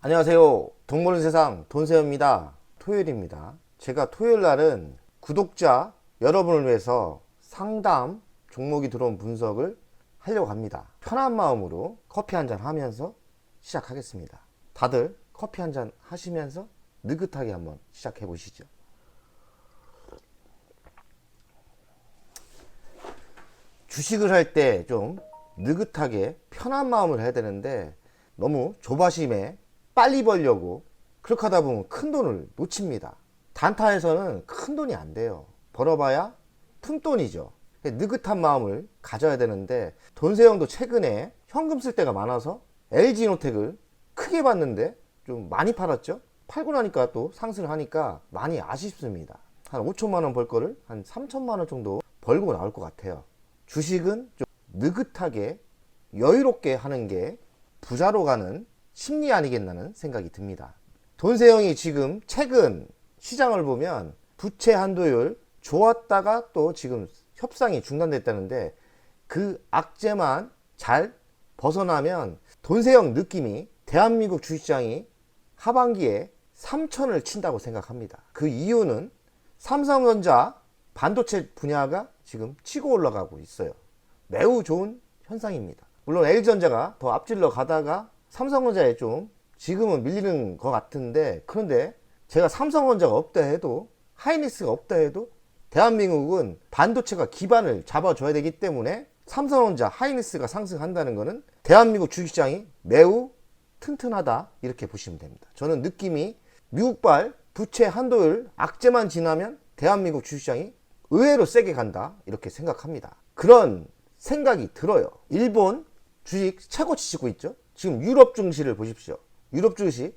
안녕하세요. 돈 버는 세상 돈세어입니다. 토요일입니다. 제가 토요일 날은 구독자 여러분을 위해서 상담 종목이 들어온 분석을 하려고 합니다. 편한 마음으로 커피 한잔 하면서 시작하겠습니다. 다들 커피 한잔 하시면서 느긋하게 한번 시작해 보시죠. 주식을 할 때 좀 느긋하게 편한 마음을 해야 되는데 너무 조바심에 빨리 벌려고 그렇게 하다 보면 큰 돈을 놓칩니다. 단타에서는 큰 돈이 안 돼요. 벌어봐야 푼돈이죠. 느긋한 마음을 가져야 되는데 돈세형도 최근에 현금 쓸 때가 많아서 LG노텍을 크게 봤는데 좀 많이 팔았죠. 팔고 나니까 또 상승을 하니까 많이 아쉽습니다. 한 5천만 원 벌 거를 한 3천만 원 정도 벌고 나올 것 같아요. 주식은 좀 느긋하게 여유롭게 하는 게 부자로 가는 심리 아니겠나는 생각이 듭니다. 돈세형이 지금 최근 시장을 보면 부채 한도율 좋았다가 또 지금 협상이 중단됐다는데 그 악재만 잘 벗어나면 돈세형 느낌이 대한민국 주식시장이 하반기에 3천을 친다고 생각합니다. 그 이유는 삼성전자 반도체 분야가 지금 치고 올라가고 있어요. 매우 좋은 현상입니다. 물론 L전자가 더 앞질러 가다가 삼성전자에 좀 지금은 밀리는 것 같은데, 그런데 제가 삼성전자가 없다 해도 하이닉스가 없다 해도 대한민국은 반도체가 기반을 잡아줘야 되기 때문에 삼성전자, 하이닉스가 상승한다는 것은 대한민국 주식시장이 매우 튼튼하다 이렇게 보시면 됩니다. 저는 느낌이 미국발 부채 한도율 악재만 지나면 대한민국 주식시장이 의외로 세게 간다 이렇게 생각합니다. 그런 생각이 들어요. 일본 주식 최고치 찍고 있죠. 지금 유럽 증시를 보십시오. 유럽 주식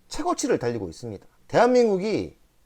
최고치를 달리고 있습니다.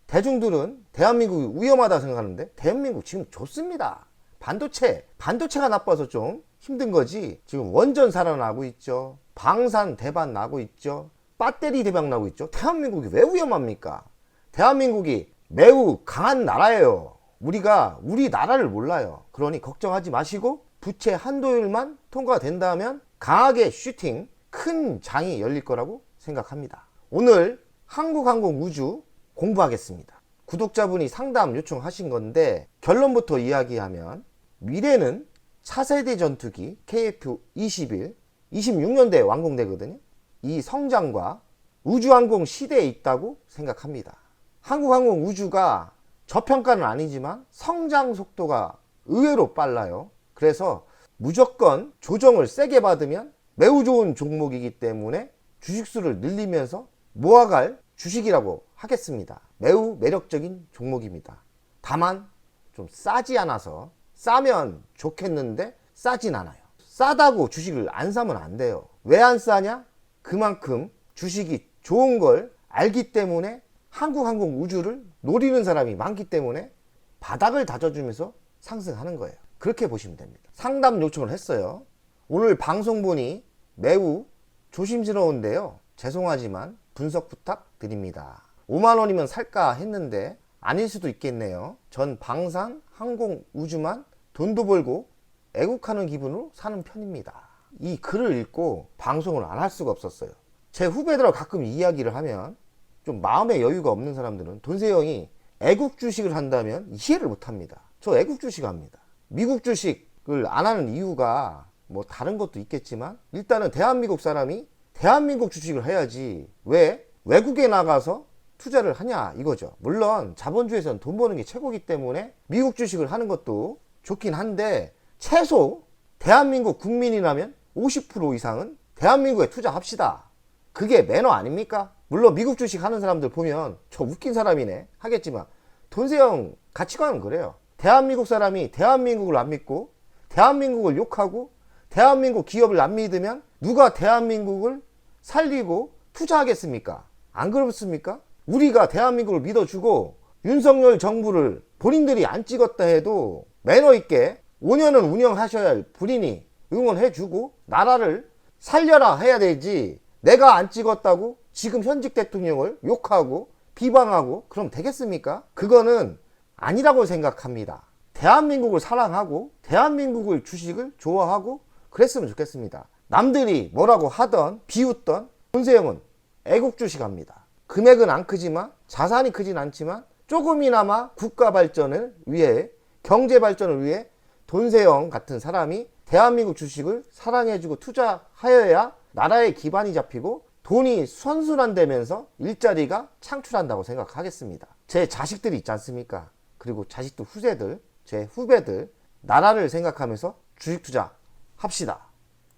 대중들은 대한민국이 위험하다 생각하는데 대한민국 지금 좋습니다. 반도체가 나빠서 좀 힘든 거지. 지금 원전 살아나고 있죠. 방산 대박 나고 있죠. 배터리 대박 나고 있죠. 대한민국이 왜 위험합니까? 대한민국이 매우 강한 나라예요. 우리가 우리 나라를 몰라요. 그러니 걱정하지 마시고 부채 한도율만 통과된다면 강하게 슈팅 큰 장이 열릴 거라고 생각합니다. 오늘 한국항공우주 공부하겠습니다. 구독자분이 상담 요청하신 건데 결론부터 이야기하면 미래는 차세대 전투기 KF-21 26년대에 완공되거든요. 이 성장과 우주항공 시대에 있다고 생각합니다. 한국항공우주가 저평가는 아니지만 성장 속도가 의외로 빨라요. 그래서 무조건 조정을 세게 받으면 매우 좋은 종목이기 때문에 주식수를 늘리면서 모아갈 주식이라고 하겠습니다. 매우 매력적인 종목입니다. 다만 좀 싸지 않아서, 싸면 좋겠는데 싸진 않아요. 싸다고 주식을 안 사면 안 돼요. 왜 안 싸냐? 그만큼 주식이 좋은 걸 알기 때문에 한국항공우주를 노리는 사람이 많기 때문에 바닥을 다져주면서 상승하는 거예요. 그렇게 보시면 됩니다. 상담 요청을 했어요. 오늘 방송 보니 매우 조심스러운데요. 죄송하지만 분석 부탁드립니다. 5만원이면 살까 했는데 아닐 수도 있겠네요. 전 방산, 항공, 우주만 돈도 벌고 애국하는 기분으로 사는 편입니다. 이 글을 읽고 방송을 안 할 수가 없었어요. 제 후배들하고 가끔 이야기를 하면 좀 마음의 여유가 없는 사람들은 돈세형이 애국 주식을 한다면 이해를 못합니다. 저 애국 주식 합니다. 미국 주식을 안 하는 이유가 뭐 다른 것도 있겠지만 일단은 대한민국 사람이 대한민국 주식을 해야지 왜 외국에 나가서 투자를 하냐 이거죠. 물론 자본주의에서는 돈 버는 게 최고이기 때문에 미국 주식을 하는 것도 좋긴 한데 최소 대한민국 국민이라면 50% 이상은 대한민국에 투자합시다. 그게 매너 아닙니까? 물론 미국 주식 하는 사람들 보면 저 웃긴 사람이네 하겠지만 돈세형 가치관은 그래요. 대한민국 사람이 대한민국을 안 믿고 대한민국을 욕하고 대한민국 기업을 안 믿으면 누가 대한민국을 살리고 투자하겠습니까? 안 그렇습니까? 우리가 대한민국을 믿어주고 윤석열 정부를 본인들이 안 찍었다 해도 매너 있게 5년은 운영하셔야 할 본인이 응원해주고 나라를 살려라 해야 되지, 내가 안 찍었다고 지금 현직 대통령을 욕하고 비방하고 그럼 되겠습니까? 그거는 아니라고 생각합니다. 대한민국을 사랑하고 대한민국을 주식을 좋아하고 그랬으면 좋겠습니다. 남들이 뭐라고 하던 비웃던 돈세형은 애국 주식합니다. 금액은 안 크지만 자산이 크진 않지만 조금이나마 국가 발전을 위해 경제 발전을 위해 돈세형 같은 사람이 대한민국 주식을 사랑해주고 투자하여야 나라의 기반이 잡히고 돈이 선순환되면서 일자리가 창출한다고 생각하겠습니다. 제 자식들이 있지 않습니까? 그리고 자식들 후세들, 제 후배들 나라를 생각하면서 주식 투자 합시다.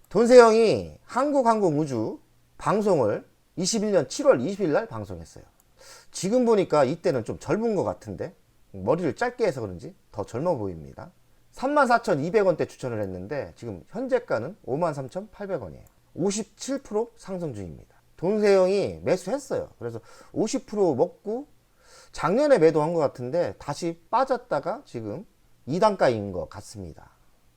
돈세형이 한국항공우주 방송을 21년 7월 20일 날 방송했어요. 지금 보니까 이때는 좀 젊은 것 같은데 머리를 짧게 해서 그런지 더 젊어 보입니다. 34,200원대 추천을 했는데 지금 현재가는 53,800원이에요. 57% 상승 중입니다. 돈세형이 매수했어요. 그래서 50% 먹고 작년에 매도한 것 같은데 다시 빠졌다가 지금 2단가인 것 같습니다.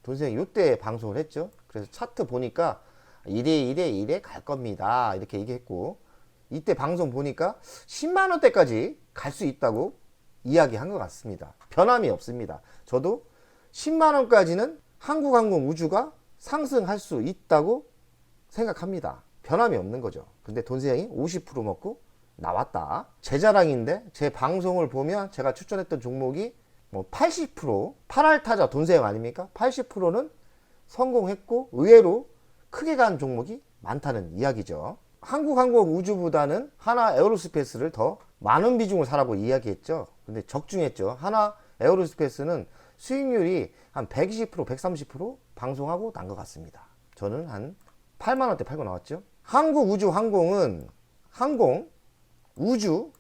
돈세형이 이때 방송을 했죠. 그래서 차트 보니까 이래 갈 겁니다 이렇게 얘기했고, 이때 방송 보니까 10만원대까지 갈 수 있다고 이야기한 것 같습니다. 변함이 없습니다. 저도 10만원까지는 한국항공우주가 상승할 수 있다고 생각합니다. 변함이 없는 거죠. 근데 돈세형이 50% 먹고 나왔다. 제 자랑인데 제 방송을 보면 제가 추천했던 종목이 뭐 80% 8알타자 돈세형 아닙니까? 80%는 성공했고 의외로 크게 간 종목이 많다는 이야기죠. 한국항공우주보다는 하나에어로스페이스를 더 많은 비중을 사라고 이야기했죠. 근데 적중했죠. 하나에어로스페이스는 수익률이 한 120%, 130% 방송하고 난 것 같습니다. 저는 한 8만원대 팔고 나왔죠. 한국우주항공은 항공, 우주,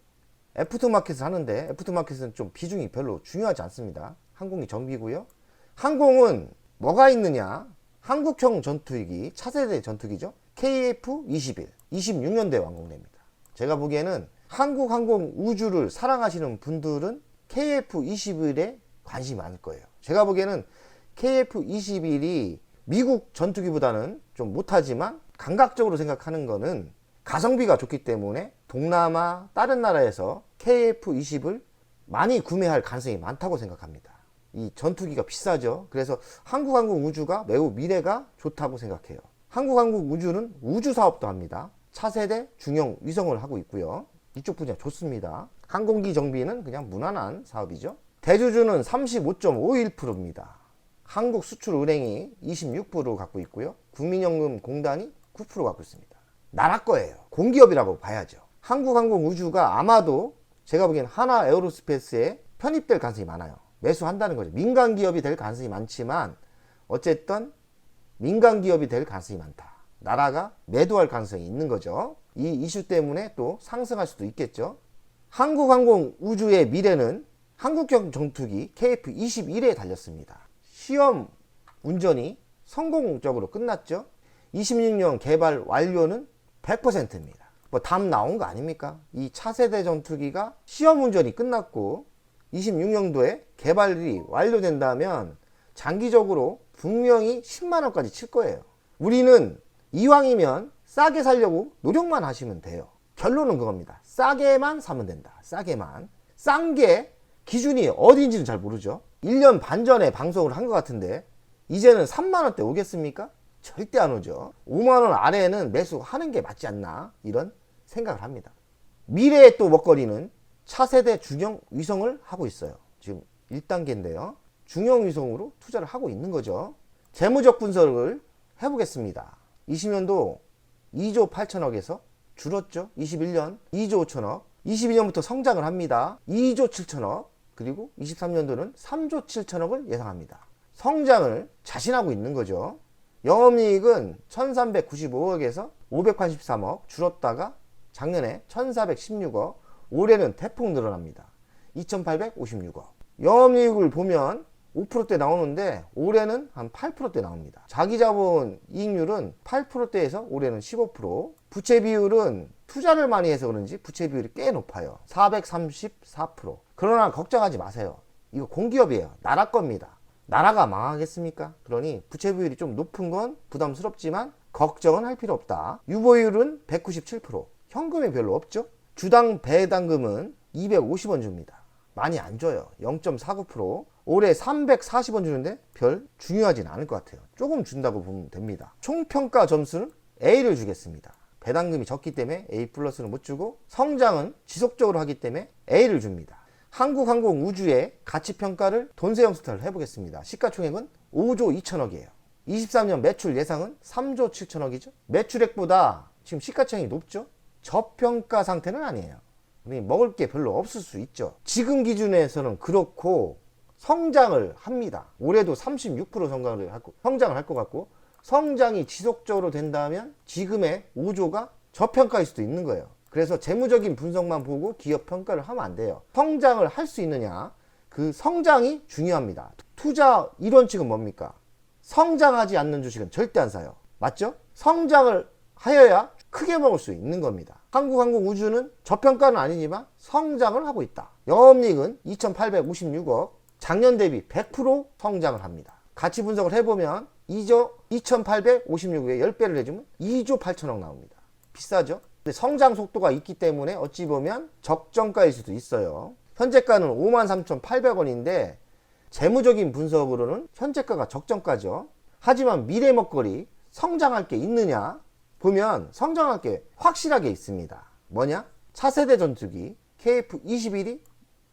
애프터마켓을 하는데 애프터마켓은 좀 비중이 별로 중요하지 않습니다. 항공이 정비고요. 항공은 뭐가 있느냐? 한국형 전투기, 차세대 전투기죠. KF-21, 26년도에 완공됩니다. 제가 보기에는 한국항공우주를 사랑하시는 분들은 KF-21에 관심이 많을 거예요. 제가 보기에는 KF-21이 미국 전투기보다는 좀 못하지만 감각적으로 생각하는 거는 가성비가 좋기 때문에 동남아 다른 나라에서 KF-20을 많이 구매할 가능성이 많다고 생각합니다. 이 전투기가 비싸죠. 그래서 한국항공우주가 매우 미래가 좋다고 생각해요. 한국항공우주는 우주사업도 합니다. 차세대 중형 위성을 하고 있고요. 이쪽 분야 좋습니다. 항공기 정비는 그냥 무난한 사업이죠. 대주주는 35.51%입니다. 한국수출은행이 26% 갖고 있고요. 국민연금공단이 9% 갖고 있습니다. 나라 거예요. 공기업이라고 봐야죠. 한국항공우주가 아마도 제가 보기엔 하나에어로스페이스에 편입될 가능성이 많아요. 매수한다는 거죠. 민간기업이 될 가능성이 많지만 어쨌든 민간기업이 될 가능성이 많다. 나라가 매도할 가능성이 있는 거죠. 이 이슈 때문에 또 상승할 수도 있겠죠. 한국항공우주의 미래는 한국형 전투기 KF-21에 달렸습니다. 시험 운전이 성공적으로 끝났죠. 26년 개발 완료는 100%입니다. 뭐 답 나온 거 아닙니까? 이 차세대 전투기가 시험 운전이 끝났고 26년도에 개발이 완료된다면 장기적으로 분명히 10만원까지 칠 거예요. 우리는 이왕이면 싸게 살려고 노력만 하시면 돼요. 결론은 그겁니다. 싸게만 사면 된다. 싸게만. 싼 게 기준이 어디인지는 잘 모르죠. 1년 반 전에 방송을 한 것 같은데 이제는 3만원대 오겠습니까? 절대 안 오죠. 5만원 아래에는 매수하는 게 맞지 않나 이런 생각을 합니다. 미래의 또 먹거리는 차세대 중형 위성을 하고 있어요. 지금 1단계인데요. 중형 위성으로 투자를 하고 있는 거죠. 재무적 분석을 해보겠습니다. 20년도 2조 8천억에서 줄었죠. 21년 2조 5천억, 22년부터 성장을 합니다. 2조 7천억, 그리고 23년도는 3조 7천억을 예상합니다. 성장을 자신하고 있는 거죠. 영업이익은 1395억에서 583억 줄었다가 작년에 1416억, 올해는 대폭 늘어납니다. 2856억. 영업이익을 보면 5%대 나오는데 올해는 한 8%대 나옵니다. 자기자본 이익률은 8%대에서 올해는 15%. 부채 비율은 투자를 많이 해서 그런지 부채 비율이 꽤 높아요. 434%. 그러나 걱정하지 마세요. 이거 공기업이에요. 나라 겁니다. 나라가 망하겠습니까? 그러니 부채 비율이 좀 높은 건 부담스럽지만 걱정은 할 필요 없다. 유보율은 197%. 현금이 별로 없죠? 주당 배당금은 250원 줍니다. 많이 안 줘요. 0.49%. 올해 340원 주는데 별 중요하진 않을 것 같아요. 조금 준다고 보면 됩니다. 총평가 점수는 A를 주겠습니다. 배당금이 적기 때문에 A 플러스는 못 주고 성장은 지속적으로 하기 때문에 A를 줍니다. 한국항공우주의 가치평가를 돈세영 스타를 해보겠습니다. 시가총액은 5조 2천억이에요. 23년 매출 예상은 3조 7천억이죠. 매출액보다 지금 시가총액이 높죠. 저평가 상태는 아니에요. 먹을 게 별로 없을 수 있죠. 지금 기준에서는 그렇고 성장을 합니다. 올해도 36% 성장을 할 것 같고 성장이 지속적으로 된다면 지금의 5조가 저평가일 수도 있는 거예요. 그래서 재무적인 분석만 보고 기업 평가를 하면 안 돼요. 성장을 할 수 있느냐, 그 성장이 중요합니다. 투자 이론칙은 뭡니까? 성장하지 않는 주식은 절대 안 사요. 맞죠? 성장을 하여야 크게 먹을 수 있는 겁니다. 한국항공우주는 저평가는 아니지만 성장을 하고 있다. 영업이익은 2,856억, 작년 대비 100% 성장을 합니다. 가치 분석을 해보면 2,856억에 10배를 해주면 2조 8천억 나옵니다. 비싸죠? 근데 성장 속도가 있기 때문에 어찌 보면 적정가일 수도 있어요. 현재가는 53,800원인데 재무적인 분석으로는 현재가가 적정가죠. 하지만 미래 먹거리 성장할 게 있느냐 보면 성장할 게 확실하게 있습니다. 뭐냐? 차세대 전투기 KF-21이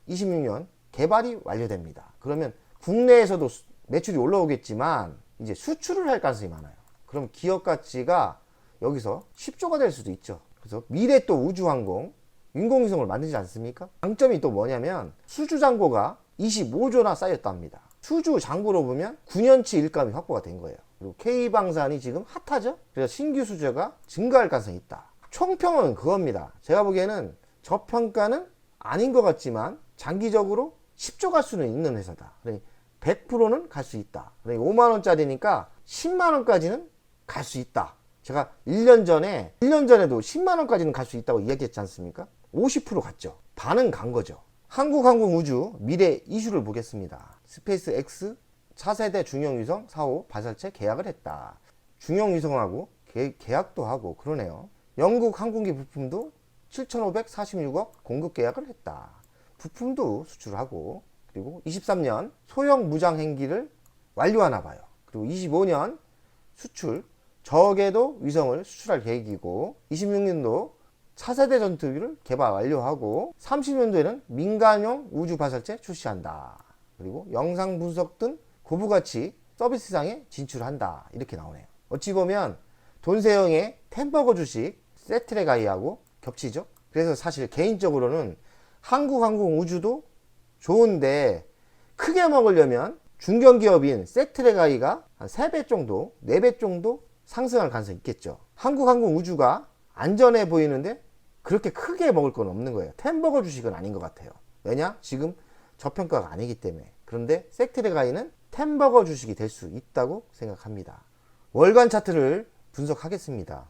26년 개발이 완료됩니다. 그러면 국내에서도 매출이 올라오겠지만 이제 수출을 할 가능성이 많아요. 그럼 기업 가치가 여기서 10조가 될 수도 있죠. 그래서 미래 또 우주항공 인공위성을 만들지 않습니까? 장점이 또 뭐냐면 수주잔고가 25조나 쌓였답니다. 수주잔고로 보면 9년치 일감이 확보가 된 거예요. 그리고 K방산이 지금 핫하죠? 그래서 신규 수주가 증가할 가능성이 있다. 총평은 그겁니다. 제가 보기에는 저평가는 아닌 것 같지만 장기적으로 10조 갈 수는 있는 회사다. 100%는 갈 수 있다. 5만원짜리니까 10만원까지는 갈 수 있다. 제가 1년 전에도 10만원까지는 갈 수 있다고 이야기했지 않습니까? 50% 갔죠. 반은 간 거죠. 한국항공우주 미래 이슈를 보겠습니다. 스페이스X 차세대 중형위성 4호 발사체 계약을 했다. 중형위성하고 계약도 하고 그러네요. 영국 항공기 부품도 7,546억 공급 계약을 했다. 부품도 수출하고 그리고 23년 소형 무장 행기를 완료하나 봐요. 그리고 25년 수출 저궤도 위성을 수출할 계획이고 26년도 차세대 전투기를 개발 완료하고 30년도에는 민간용 우주 발사체 출시한다. 그리고 영상 분석 등 고부가치 서비스 시장에 진출한다. 이렇게 나오네요. 어찌 보면 돈세영의 템버거 주식 세트레가이하고 겹치죠. 그래서 사실 개인적으로는 한국항공우주도 좋은데 크게 먹으려면 중견기업인 세트레가이가 한 3배 정도, 4배 정도 상승할 가능성이 있겠죠. 한국항공우주가 안전해 보이는데 그렇게 크게 먹을 건 없는 거예요. 템버거 주식은 아닌 것 같아요. 왜냐? 지금 저평가가 아니기 때문에. 그런데 세트레가이는 템버거 주식이 될 수 있다고 생각합니다. 월간 차트를 분석하겠습니다.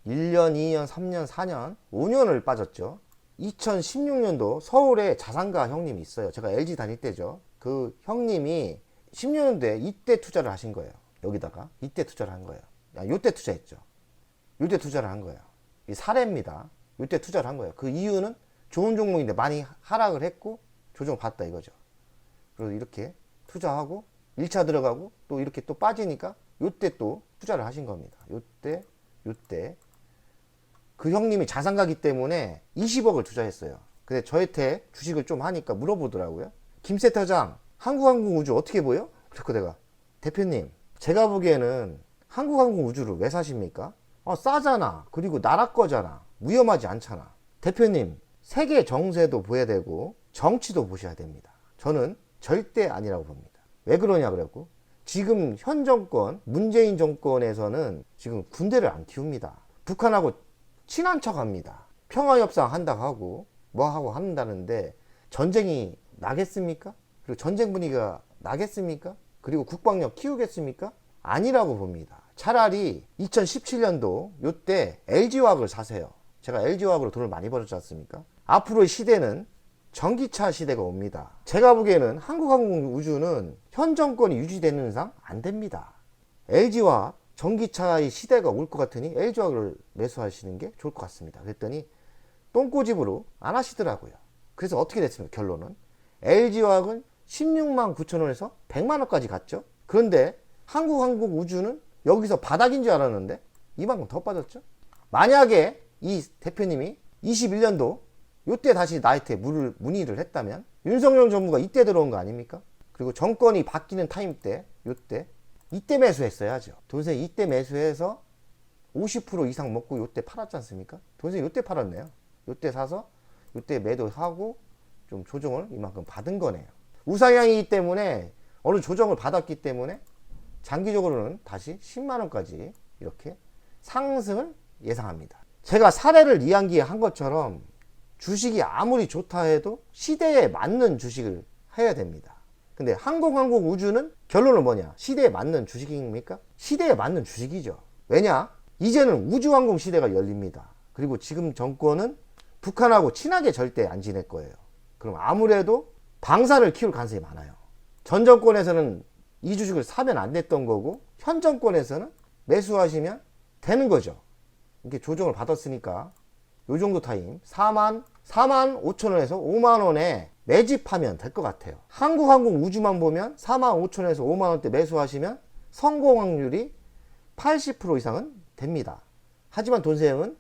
1년, 2년, 3년, 4년, 5년을 빠졌죠. 2016년도 서울에 자산가 형님이 있어요. 제가 LG 다닐 때죠. 그 형님이 16년도에 이때 투자를 하신 거예요. 여기다가 이때 투자를 한 거예요. 요때 투자했죠. 요때 투자를 한 거예요. 이 사례입니다. 요때 투자를 한 거예요. 그 이유는 좋은 종목인데 많이 하락을 했고 조정 봤다 이거죠. 그래서 이렇게 투자하고 1차 들어가고 또 이렇게 또 빠지니까 요때 또 투자를 하신 겁니다. 요때 그 형님이 자산가기 때문에 20억을 투자했어요. 근데 저한테 주식을 좀 하니까 물어보더라고요. 김 세터장, 한국항공우주 어떻게 보여? 그래서 내가 대표님, 제가 보기에는 한국항공우주를 왜 사십니까? 싸잖아. 그리고 나라 거잖아. 위험하지 않잖아. 대표님, 세계 정세도 보여야 되고 정치도 보셔야 됩니다. 저는 절대 아니라고 봅니다. 왜 그러냐 그랬고 지금 현 정권, 문재인 정권에서는 지금 군대를 안 키웁니다. 북한하고 친한 척 합니다. 평화협상 한다고 하고 뭐 하고 한다는데 전쟁이 나겠습니까? 그리고 전쟁 분위기가 나겠습니까? 그리고 국방력 키우겠습니까? 아니라고 봅니다. 차라리 2017년도 요때 LG화학을 사세요. 제가 LG화학으로 돈을 많이 벌었지 않습니까? 앞으로의 시대는 전기차 시대가 옵니다. 제가 보기에는 한국항공우주는 현 정권이 유지되는 이상 안 됩니다. LG화학 전기차의 시대가 올 것 같으니 LG화학을 매수하시는 게 좋을 것 같습니다. 그랬더니 똥꼬집으로 안 하시더라고요. 그래서 어떻게 됐습니까? 결론은 LG화학은 16만 9천 원에서 100만 원까지 갔죠. 그런데 한국우주는 여기서 바닥인 줄 알았는데 이만큼 더 빠졌죠. 만약에 이 대표님이 21년도 요때 다시 나한테 문의를 했다면 윤석열 정부가 이때 들어온 거 아닙니까? 그리고 정권이 바뀌는 타임 때 이때 매수했어야죠. 돈생 이때 매수해서 50% 이상 먹고 요때 팔았지 않습니까? 돈생 요때 팔았네요. 요때 사서 요때 매도하고 좀 조정을 이만큼 받은 거네요. 우상향이기 때문에 어느 조정을 받았기 때문에 장기적으로는 다시 10만원까지 이렇게 상승을 예상합니다. 제가 사례를 이야기한 것처럼 주식이 아무리 좋다 해도 시대에 맞는 주식을 해야 됩니다. 근데 한국우주는 결론은 뭐냐? 시대에 맞는 주식입니까? 시대에 맞는 주식이죠. 왜냐? 이제는 우주항공 시대가 열립니다. 그리고 지금 정권은 북한하고 친하게 절대 안 지낼 거예요. 그럼 아무래도 방사를 키울 가능성이 많아요. 전 정권에서는 이 주식을 사면 안 됐던 거고 현 정권에서는 매수하시면 되는 거죠. 이렇게 조정을 받았으니까 요 정도 타임 4만 5천원에서 5만원에 매집하면 될 것 같아요. 한국우주만 보면 4만 5천원에서 5만원대 매수하시면 성공 확률이 80% 이상은 됩니다. 하지만 돈세형은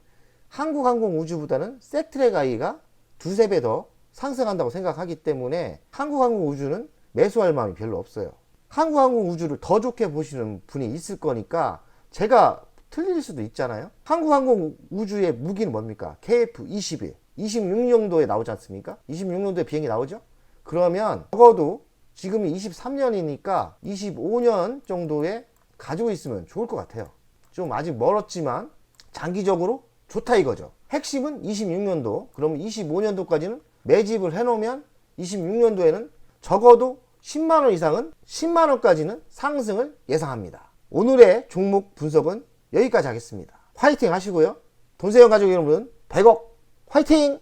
한국우주보다는 세트랙아이가 두세 배 더 상승한다고 생각하기 때문에 한국우주는 매수할 마음이 별로 없어요. 한국우주를 더 좋게 보시는 분이 있을 거니까 제가 틀릴 수도 있잖아요. 한국우주의 무기는 뭡니까? KF-21 26년도에 나오지 않습니까? 26년도에 비행기 나오죠? 그러면 적어도 지금이 23년이니까 25년 정도에 가지고 있으면 좋을 것 같아요. 좀 아직 멀었지만 장기적으로 좋다 이거죠. 핵심은 26년도, 그러면 25년도까지는 매집을 해놓으면 26년도에는 적어도 10만원 이상은 10만원까지는 상승을 예상합니다. 오늘의 종목 분석은 여기까지 하겠습니다. 화이팅 하시고요. 돈세형 가족 여러분 100억 화이팅!